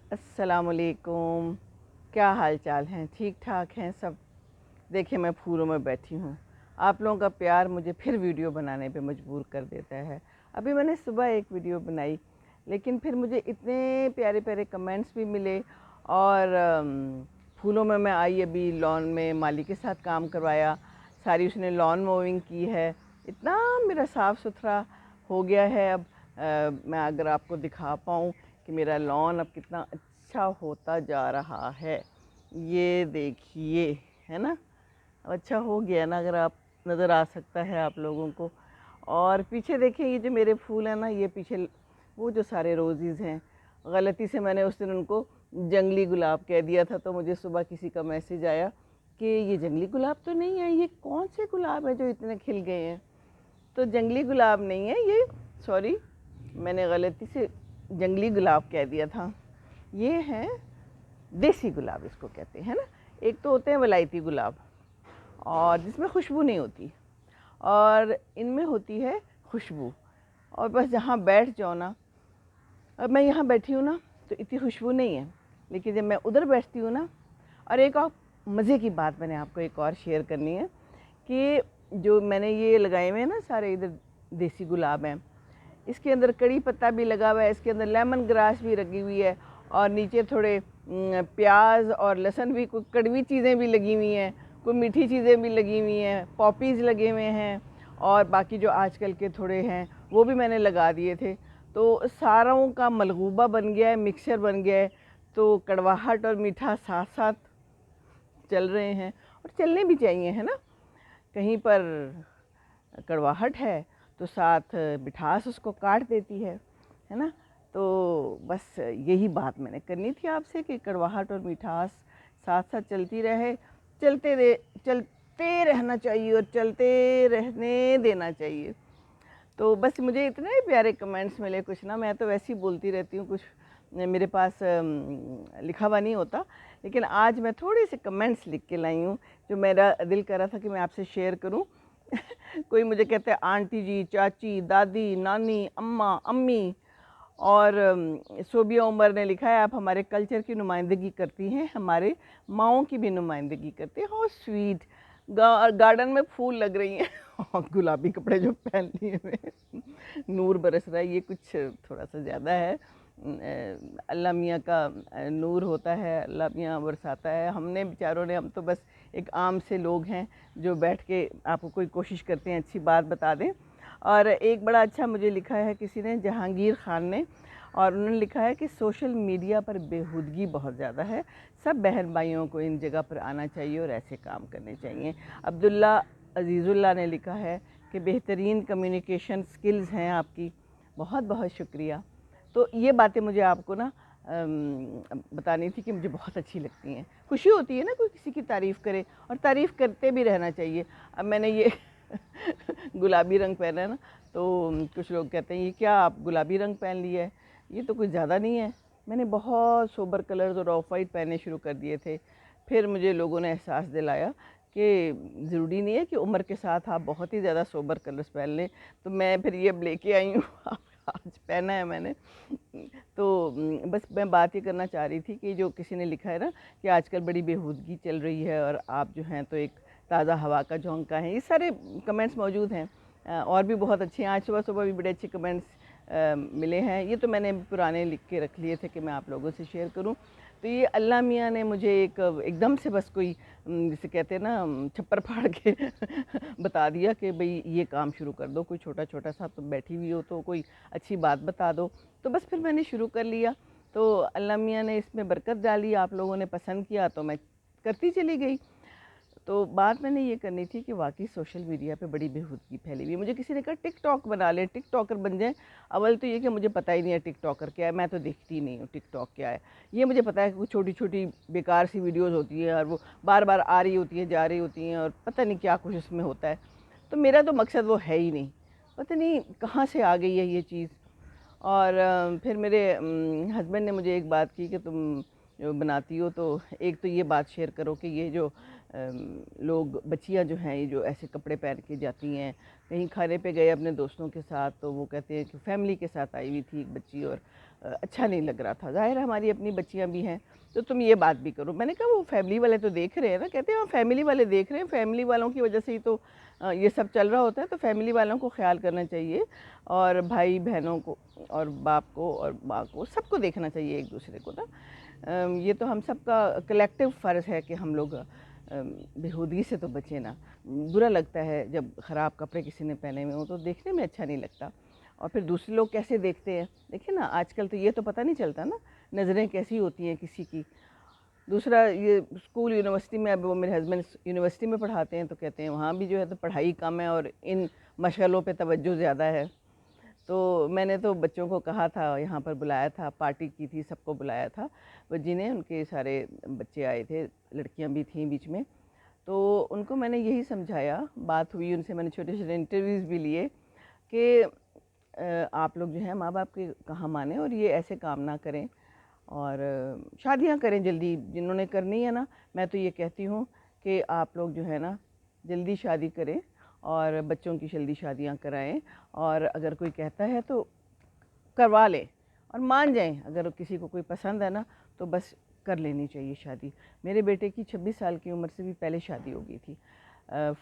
अस्सलाम वालेकुम। क्या हाल चाल हैं? ठीक ठाक हैं सब? देखिए मैं फूलों में बैठी हूँ। आप लोगों का प्यार मुझे फिर वीडियो बनाने पे मजबूर कर देता है। अभी मैंने सुबह एक वीडियो बनाई, लेकिन फिर मुझे इतने प्यारे प्यारे कमेंट्स भी मिले। और फूलों में मैं आई, अभी लॉन में माली के साथ काम करवाया, सारी उसने लॉन मोविंग की है। इतना मेरा साफ़ सुथरा हो गया है अब। मैं अगर आपको दिखा पाऊँ कि मेरा लॉन अब कितना अच्छा होता जा रहा है, ये देखिए, है ना? अब अच्छा हो गया ना, अगर आप नज़र आ सकता है आप लोगों को। और पीछे देखिए, ये जो मेरे फूल हैं ना, ये पीछे वो जो सारे रोज़ीज़ हैं, गलती से मैंने उस दिन उनको जंगली गुलाब कह दिया था, तो मुझे सुबह किसी का मैसेज आया कि ये जंगली गुलाब तो नहीं है, ये कौन से गुलाब है जो इतने खिल गए हैं? तो जंगली गुलाब नहीं है ये, सॉरी, मैंने गलती से जंगली गुलाब कह दिया था। ये हैं देसी गुलाब, इसको कहते हैं ना। एक तो होते हैं वलायती गुलाब, और जिसमें खुशबू नहीं होती, और इनमें होती है खुशबू। और बस जहाँ बैठ जाओ ना, अब मैं यहाँ बैठी हूँ ना, तो इतनी खुशबू नहीं है, लेकिन जब मैं उधर बैठती हूँ ना। और एक और मज़े की बात मैंने आपको एक और शेयर करनी है कि जो मैंने ये लगाए हुए हैं ना सारे इधर देसी गुलाब हैं, इसके अंदर कड़ी पत्ता भी लगा हुआ है, इसके अंदर लेमन ग्रास भी लगी हुई है, और नीचे थोड़े प्याज और लहसुन भी, कोई कड़वी चीज़ें भी लगी हुई हैं, कोई मीठी चीज़ें भी लगी हुई हैं, पॉपीज़ लगे हुए हैं, और बाकी जो आजकल के थोड़े हैं वो भी मैंने लगा दिए थे। तो सारों का मलगूबा बन गया है, मिक्सचर बन गया है। तो कड़वाहट और मीठा साथ साथ चल रहे हैं, और चलने भी चाहिए, है ना? कहीं पर कड़वाहट है तो साथ मिठास उसको काट देती है ना? तो बस यही बात मैंने करनी थी आपसे कि कड़वाहट और मिठास साथ साथ चलती रहे, चलते रहना चाहिए और चलते रहने देना चाहिए। तो बस मुझे इतने प्यारे कमेंट्स मिले, कुछ ना, मैं तो वैसे ही बोलती रहती हूँ, कुछ मेरे पास लिखा हुआ नहीं होता, लेकिन आज मैं थोड़े से कमेंट्स लिख के लाई हूँ जो मेरा दिल कर रहा था कि मैं आपसे शेयर करूँ। कोई मुझे कहते हैं आंटी जी, चाची, दादी, नानी, अम्मा, अम्मी। और सोबिया उमर ने लिखा है, आप हमारे कल्चर की नुमाइंदगी करती हैं, हमारे माँओं की भी नुमाइंदगी करती हैं। How sweet. गार्डन में फूल लग रही हैं और गुलाबी कपड़े जो पहन लिए हुए, नूर बरस रहा है, ये कुछ थोड़ा सा ज़्यादा है। अल्लाह मियाँ का नूर होता है, अल्लाह मियाँ बरसाता है। हमने बेचारों ने, हम तो बस एक आम से लोग हैं जो बैठ के आपको कोई कोशिश करते हैं अच्छी बात बता दें। और एक बड़ा अच्छा मुझे लिखा है किसी ने, जहांगीर ख़ान ने, और उन्होंने लिखा है कि सोशल मीडिया पर बेहूदगी बहुत ज़्यादा है, सब बहन भाइयों को इन जगह पर आना चाहिए और ऐसे काम करने चाहिए। अब्दुल्ला अजीज़ुल्लाह ने लिखा है कि बेहतरीन कम्युनिकेशन स्किल्स हैं आपकी, बहुत बहुत शुक्रिया। तो ये बातें मुझे आपको ना बतानी थी कि मुझे बहुत अच्छी लगती हैं। खुशी होती है ना कोई किसी की तारीफ़ करे, और तारीफ़ करते भी रहना चाहिए। अब मैंने ये गुलाबी रंग पहना है ना, तो कुछ लोग कहते हैं ये क्या आप गुलाबी रंग पहन लिया है? ये तो कुछ ज़्यादा नहीं है। मैंने बहुत सोबर कलर्स और ऑफ वाइट पहनने शुरू कर दिए थे। फिर मुझे लोगों ने एहसास दिलाया कि ज़रूरी नहीं है कि उम्र के साथ आप बहुत ही ज़्यादा सोबर कलर्स पहन लें। तो मैं फिर ये अब लेके आई हूँ आज पहना है मैंने। तो बस मैं बात ये करना चाह रही थी कि जो किसी ने लिखा है ना कि आजकल बड़ी बेहूदगी चल रही है और आप जो हैं तो एक ताज़ा हवा का झोंका है, ये सारे कमेंट्स मौजूद हैं। और भी बहुत अच्छे हैं, आज सुबह सुबह भी बड़े अच्छे कमेंट्स मिले हैं। ये तो मैंने पुराने लिख के रख लिए थे कि मैं आप लोगों से शेयर करूं। तो ये अल्लाह मियाँ ने मुझे एकदम से बस कोई जिसे कहते हैं ना छप्पर फाड़ के बता दिया कि भाई ये काम शुरू कर दो, कोई छोटा छोटा सा, तुम बैठी हुई हो तो कोई अच्छी बात बता दो। तो बस फिर मैंने शुरू कर लिया। तो अल्लाह मियाँ ने इसमें बरकत डाली, आप लोगों ने पसंद किया तो मैं करती चली गई। तो बात मैंने ये करनी थी कि वाकई सोशल मीडिया पे बड़ी बेहूदगी फैली हुई है। मुझे किसी ने कहा टिक टॉक बना ले, टिक टॉकर बन जाए। अव्वल तो ये कि मुझे पता ही नहीं है टिक टॉकर क्या है, मैं तो देखती ही नहीं हूँ टिक टॉक क्या है। ये मुझे पता है कि कुछ छोटी छोटी बेकार सी वीडियोज़ होती हैं और वो बार बार आ रही होती हैं, जा रही होती हैं, और पता नहीं क्या कुछ उसमें होता है। तो मेरा तो मकसद वो है ही नहीं, पता नहीं कहाँ से आ गई है ये चीज़। और फिर मेरे हस्बैंड ने मुझे एक बात की कि तुम जो बनाती हो तो एक तो ये बात शेयर करो कि ये जो लोग, बच्चियां जो हैं, ये जो ऐसे कपड़े पहन के जाती हैं, कहीं खाने पे गए अपने दोस्तों के साथ, तो वो कहते हैं कि फैमिली के साथ आई हुई थी एक बच्ची, और اچھا نہیں لگ رہا تھا. ظاہر ہے ہماری اپنی بچیاں بھی ہیں تو تم یہ بات بھی کرو. میں نے کہا وہ فیملی والے تو دیکھ رہے ہیں نا. کہتے ہیں ہاں فیملی والے دیکھ رہے ہیں, فیملی والوں کی وجہ سے ہی تو یہ سب چل رہا ہوتا ہے, تو فیملی والوں کو خیال کرنا چاہیے, اور بھائی بہنوں کو اور باپ کو اور ماں کو سب کو دیکھنا چاہیے ایک دوسرے کو نا. یہ تو ہم سب کا کلیکٹیو فرض ہے کہ ہم لوگ بیہودگی سے تو بچیں نا. برا لگتا ہے جب خراب کپڑے کسی نے پہنے ہوئے ہوں تو دیکھنے میں اچھا نہیں لگتا. اور پھر دوسرے لوگ کیسے دیکھتے ہیں, دیکھیں نا آج کل تو یہ تو پتہ نہیں چلتا نا نظریں کیسی ہوتی ہیں کسی کی. دوسرا یہ اسکول یونیورسٹی میں, اب وہ میرے ہسبینڈ یونیورسٹی میں پڑھاتے ہیں تو کہتے ہیں وہاں بھی جو ہے تو پڑھائی کم ہے اور ان مشغلوں پہ توجہ زیادہ ہے. تو میں نے تو بچوں کو کہا تھا, یہاں پر بلایا تھا, پارٹی کی تھی, سب کو بلایا تھا, وہ جنہیں ان کے سارے بچے آئے تھے, لڑکیاں بھی تھیں بیچ میں, تو ان کو میں نے یہی سمجھایا. بات ہوئی ان سے, میں نے چھوٹے چھوٹے انٹرویوز بھی لیے کہ آپ لوگ جو ہیں ماں باپ کے کہاں مانیں اور یہ ایسے کام نہ کریں, اور شادیاں کریں جلدی جنہوں نے کرنی ہے نا. میں تو یہ کہتی ہوں کہ آپ لوگ جو ہے نا جلدی شادی کریں اور بچوں کی جلدی شادیاں کرائیں, اور اگر کوئی کہتا ہے تو کروا لیں اور مان جائیں. اگر کسی کو کوئی پسند ہے نا تو بس کر لینی چاہیے شادی. میرے بیٹے کی 26 سال کی عمر سے بھی پہلے شادی ہو گئی تھی.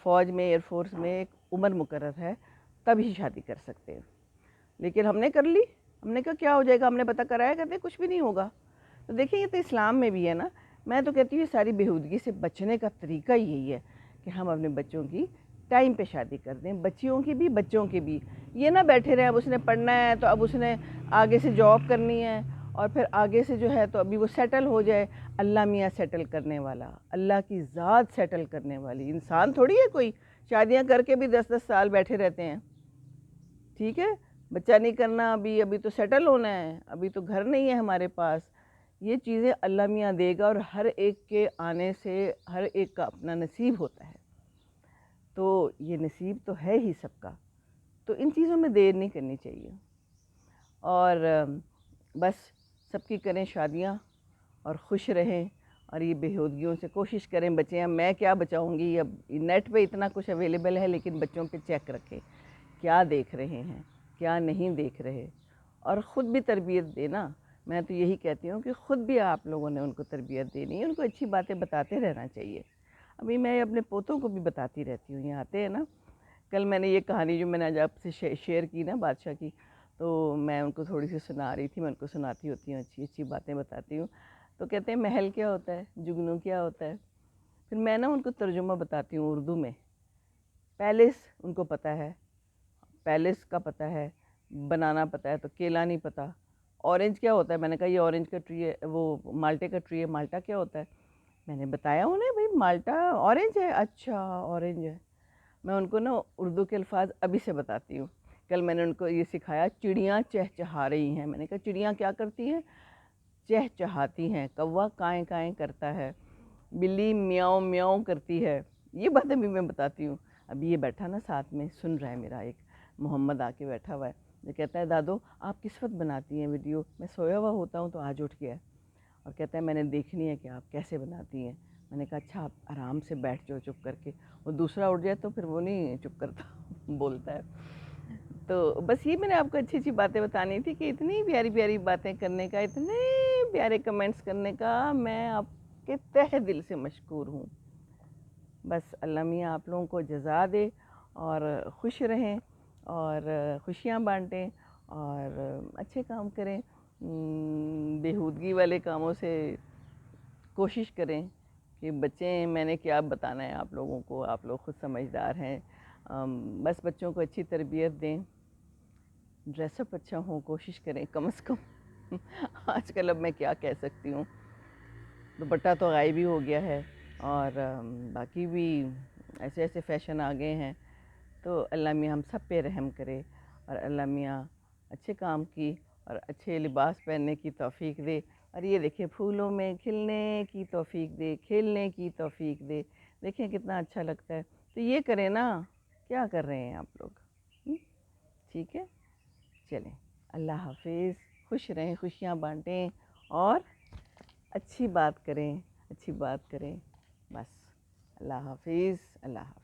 فوج میں, ایئر فورس میں ایک عمر مقرر ہے, تب ہی شادی کر سکتے ہیں. لیکن ہم نے کر لی. ہم نے کہا کیا ہو جائے گا, ہم نے پتہ کرایا, کہتے ہیں کچھ بھی نہیں ہوگا. تو دیکھیں یہ تو اسلام میں بھی ہے نا. میں تو کہتی ہوں یہ ساری بیہودگی سے بچنے کا طریقہ یہی ہے کہ ہم اپنے بچوں کی ٹائم پہ شادی کر دیں, بچیوں کی بھی بچوں کی بھی. یہ نہ بیٹھے رہیں اب اس نے پڑھنا ہے تو اب اس نے آگے سے جاب کرنی ہے, اور پھر آگے سے جو ہے تو ابھی وہ سیٹل ہو جائے. اللہ میاں سیٹل کرنے والا, اللہ کی ذات سیٹل کرنے والی, انسان تھوڑی ہے کوئی شادیاں کر کے بھی 10-10 سال بیٹھے رہتے ہیں. ٹھیک ہے, بچہ نہیں کرنا, ابھی تو سیٹل ہونا ہے, ابھی تو گھر نہیں ہے ہمارے پاس. یہ چیزیں اللہ میاں دے گا, اور ہر ایک کے آنے سے ہر ایک کا اپنا نصیب ہوتا ہے. تو یہ نصیب تو ہے ہی سب کا, تو ان چیزوں میں دیر نہیں کرنی چاہیے. اور بس سب کی کریں شادیاں اور خوش رہیں, اور یہ بیہودگیوں سے کوشش کریں بچیں. اب میں کیا بچاؤں گی, اب نیٹ پہ اتنا کچھ اویلیبل ہے, لیکن بچوں پہ چیک رکھیں کیا دیکھ رہے ہیں کیا نہیں دیکھ رہے, اور خود بھی تربیت دینا. میں تو یہی کہتی ہوں کہ خود بھی آپ لوگوں نے ان کو تربیت دینی ہے, ان کو اچھی باتیں بتاتے رہنا چاہیے. ابھی میں اپنے پوتوں کو بھی بتاتی رہتی ہوں, یہ آتے ہیں نا. کل میں نے یہ کہانی جو میں نے آج آپ سے شیئر کی نا بادشاہ کی, تو میں ان کو تھوڑی سی سنا رہی تھی. میں ان کو سناتی ہوتی ہوں, اچھی اچھی باتیں بتاتی ہوں. تو کہتے ہیں محل کیا ہوتا ہے, جگنو کیا ہوتا ہے. پھر میں نا ان کو ترجمہ بتاتی ہوں اردو میں. پیلس ان کو پتہ ہے, پیلس کا پتہ ہے, بنانا پتہ ہے, تو کیلا نہیں پتہ. اورنج کیا ہوتا ہے, میں نے کہا یہ اورنج کا ٹری ہے, وہ مالٹے کا ٹری ہے. مالٹا کیا ہوتا ہے, میں نے بتایا انہیں بھائی مالٹا اورنج ہے. اچھا اورنج ہے. میں ان کو نا اردو کے الفاظ ابھی سے بتاتی ہوں. کل میں نے ان کو یہ سکھایا, چڑیاں چہچہا رہی ہیں. میں نے کہا چڑیاں کیا کرتی ہیں, چہچہاتی ہیں. کوا کائیں کائیں کرتا ہے, بلی میاؤں میاؤں کرتی ہے. یہ باتیں بھی میں بتاتی ہوں. ابھی یہ بیٹھا نا ساتھ میں سن رہا ہے, میرا ایک محمد آ کے بیٹھا ہوا ہے. یہ کہتا ہے دادو آپ کس وقت بناتی ہیں ویڈیو, میں سویا ہوا ہوتا ہوں تو آج اٹھ گیا, اور کہتا ہے میں نے دیکھنی ہے کہ آپ کیسے بناتی ہیں. میں نے کہا اچھا آپ آرام سے بیٹھ جاؤ چپ کر کے. وہ دوسرا اٹھ جائے تو پھر وہ نہیں چپ کرتا, بولتا ہے. تو بس یہ میں نے آپ کو اچھی اچھی باتیں بتانی تھی کہ اتنی پیاری پیاری باتیں کرنے کا, اتنے پیارے کمنٹس کرنے کا میں آپ کے تہ دل سے مشکور ہوں. بس اللہ میاں آپ لوگوں کو جزا دے, اور خوش رہیں اور خوشیاں بانٹیں اور اچھے کام کریں. بیہودگی والے کاموں سے کوشش کریں کہ بچیں. میں نے کیا بتانا ہے آپ لوگوں کو, آپ لوگ خود سمجھدار ہیں. بس بچوں کو اچھی تربیت دیں, ڈریس اپ اچھا ہوں, کوشش کریں کم از کم. آج کل اب میں کیا کہہ سکتی ہوں, دوپٹہ تو غائب ہی ہو گیا ہے, اور باقی بھی ایسے ایسے فیشن آ گئے ہیں. تو اللہ میاں ہم سب پہ رحم کرے, اور اللہ میاں اچھے کام کی اور اچھے لباس پہننے کی توفیق دے. اور یہ دیکھیں پھولوں میں کھلنے کی توفیق دے, کھیلنے کی توفیق دے. دیکھیں کتنا اچھا لگتا ہے. تو یہ کریں نا, کیا کر رہے ہیں آپ لوگ. ٹھیک ہے, چلیں اللہ حافظ. خوش رہیں, خوشیاں بانٹیں, اور اچھی بات کریں, اچھی بات کریں. بس اللہ حافظ, اللہ حافظ.